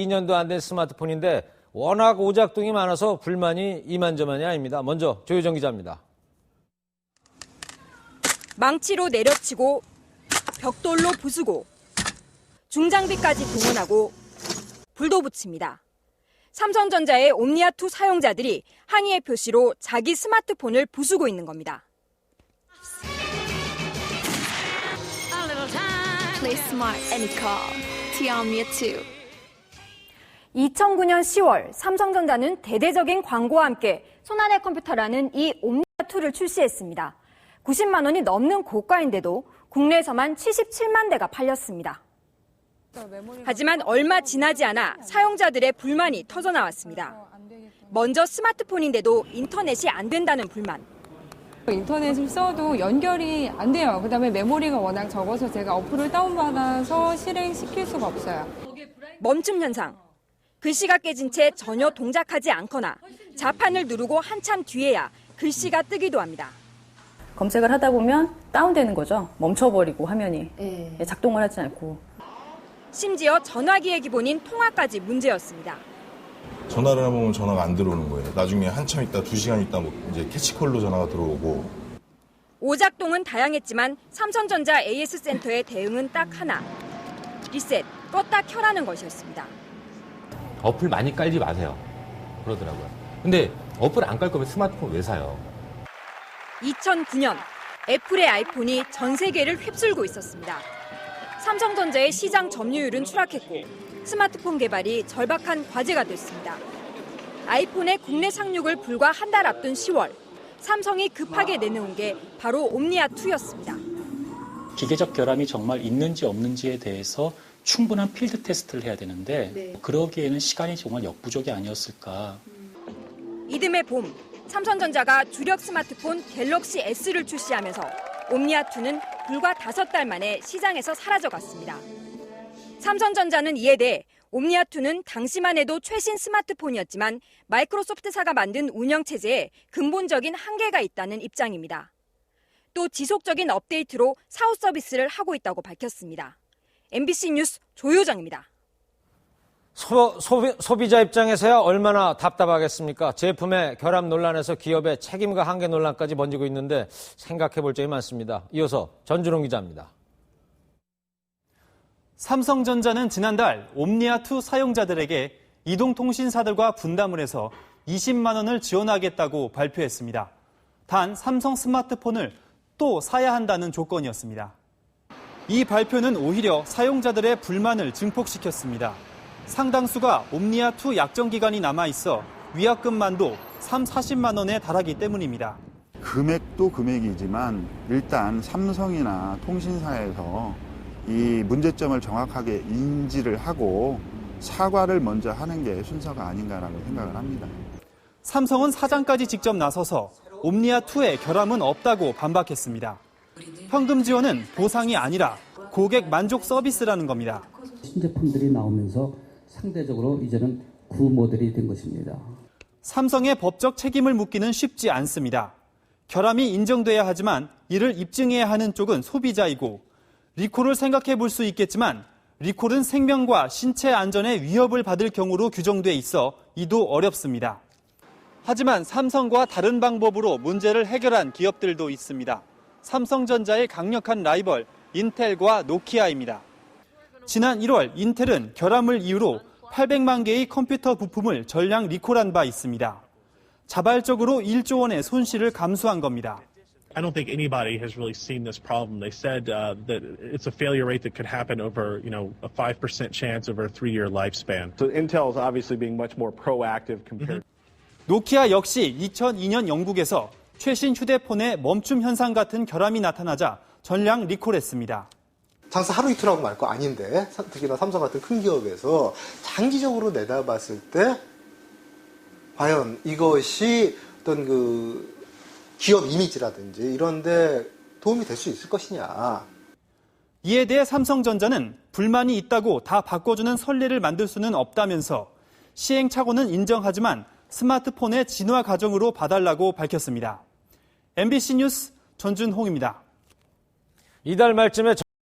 2년도 안 된 스마트폰인데 워낙 오작동이 많아서 불만이 이만저만이 아닙니다. 먼저 조효정 기자입니다. 망치로 내려치고 벽돌로 부수고 중장비까지 동원하고 불도 붙입니다. 삼성전자의 옴니아2 사용자들이 항의의 표시로 자기 스마트폰을 부수고 있는 겁니다. Play smart and call Omnia2. 2009년 10월 삼성전자는 대대적인 광고와 함께 손안의 컴퓨터라는 이 옴니아2를 출시했습니다. 90만 원이 넘는 고가인데도 국내에서만 77만 대가 팔렸습니다. 하지만 얼마 지나지 않아 사용자들의 불만이 터져나왔습니다. 먼저 스마트폰인데도 인터넷이 안 된다는 불만. 인터넷을 써도 연결이 안 돼요. 그다음에 메모리가 워낙 적어서 제가 어플을 다운받아서 실행시킬 수가 없어요. 멈춤 현상. 글씨가 깨진 채 전혀 동작하지 않거나 자판을 누르고 한참 뒤에야 글씨가 뜨기도 합니다. 검색을 하다 보면 다운되는 거죠. 멈춰버리고 화면이 작동을 하지 않고. 심지어 전화기의 기본인 통화까지 문제였습니다. 전화를 해보면 전화가 안 들어오는 거예요. 나중에 한참 있다, 2시간 있다 뭐 이제 캐치콜로 전화가 들어오고. 오작동은 다양했지만 삼성전자 AS센터의 대응은 딱 하나. 리셋, 껐다 켜라는 것이었습니다. 어플 많이 깔지 마세요. 그러더라고요. 근데 어플 안 깔 거면 스마트폰 왜 사요? 2009년 애플의 아이폰이 전 세계를 휩쓸고 있었습니다. 삼성전자의 시장 점유율은 추락했고 스마트폰 개발이 절박한 과제가 됐습니다. 아이폰의 국내 상륙을 불과 한 달 앞둔 10월, 삼성이 급하게 내놓은 게 바로 옴니아2였습니다. 기계적 결함이 정말 있는지 없는지에 대해서 충분한 필드 테스트를 해야 되는데 그러기에는 시간이 정말 역부족이 아니었을까. 이듬해 봄, 삼성전자가 주력 스마트폰 갤럭시 S를 출시하면서 옴니아2는 불과 5달 만에 시장에서 사라져갔습니다. 삼성전자는 이에 대해 옴니아2는 당시만 해도 최신 스마트폰이었지만 마이크로소프트사가 만든 운영체제에 근본적인 한계가 있다는 입장입니다. 또 지속적인 업데이트로 사후 서비스를 하고 있다고 밝혔습니다. MBC 뉴스 조효정입니다. 소비자 입장에서야 얼마나 답답하겠습니까? 제품의 결함 논란에서 기업의 책임과 한계 논란까지 번지고 있는데 생각해 볼 점이 많습니다. 이어서 전준홍 기자입니다. 삼성전자는 지난달 옴니아2 사용자들에게 이동통신사들과 분담을 해서 20만 원을 지원하겠다고 발표했습니다. 단 삼성 스마트폰을 또 사야 한다는 조건이었습니다. 이 발표는 오히려 사용자들의 불만을 증폭시켰습니다. 상당수가 옴니아2 약정 기간이 남아있어 위약금만도 40만 원에 달하기 때문입니다. 금액도 금액이지만 일단 삼성이나 통신사에서 이 문제점을 정확하게 인지를 하고 사과를 먼저 하는 게 순서가 아닌가라고 생각을 합니다. 삼성은 사장까지 직접 나서서 옴니아2의 결함은 없다고 반박했습니다. 현금 지원은 보상이 아니라 고객 만족 서비스라는 겁니다. 신제품들이 나오면서 상대적으로 이제는 구모델이 된 것입니다. 삼성의 법적 책임을 묻기는 쉽지 않습니다. 결함이 인정돼야 하지만 이를 입증해야 하는 쪽은 소비자이고 리콜을 생각해 볼 수 있겠지만 리콜은 생명과 신체 안전에 위협을 받을 경우로 규정돼 있어 이도 어렵습니다. 하지만 삼성과 다른 방법으로 문제를 해결한 기업들도 있습니다. 삼성전자의 강력한 라이벌 인텔과 노키아입니다. 지난 1월 인텔은 결함을 이유로 800만 개의 컴퓨터 부품을 전량 리콜한 바 있습니다. 자발적으로 1조 원의 손실을 감수한 겁니다. I don't think anybody has really seen this problem. They said that it's a failure rate that could happen over, a 5% chance over a 3-year lifespan. So Intel is obviously being much more proactive compared. 노키아 역시 2002년 영국에서 최신 휴대폰에 멈춤 현상 같은 결함이 나타나자 전량 리콜했습니다. 장사 하루 이틀 하고 말 거 아닌데 특히나 삼성 같은 큰 기업에서 장기적으로 내다봤을 때 과연 이것이 어떤 기업 이미지라든지 이런 데 도움이 될 수 있을 것이냐. 이에 대해 삼성전자는 불만이 있다고 다 바꿔주는 선례를 만들 수는 없다면서 시행착오는 인정하지만 스마트폰의 진화 과정으로 봐달라고 밝혔습니다. MBC 뉴스 전준홍입니다. 이달 말쯤에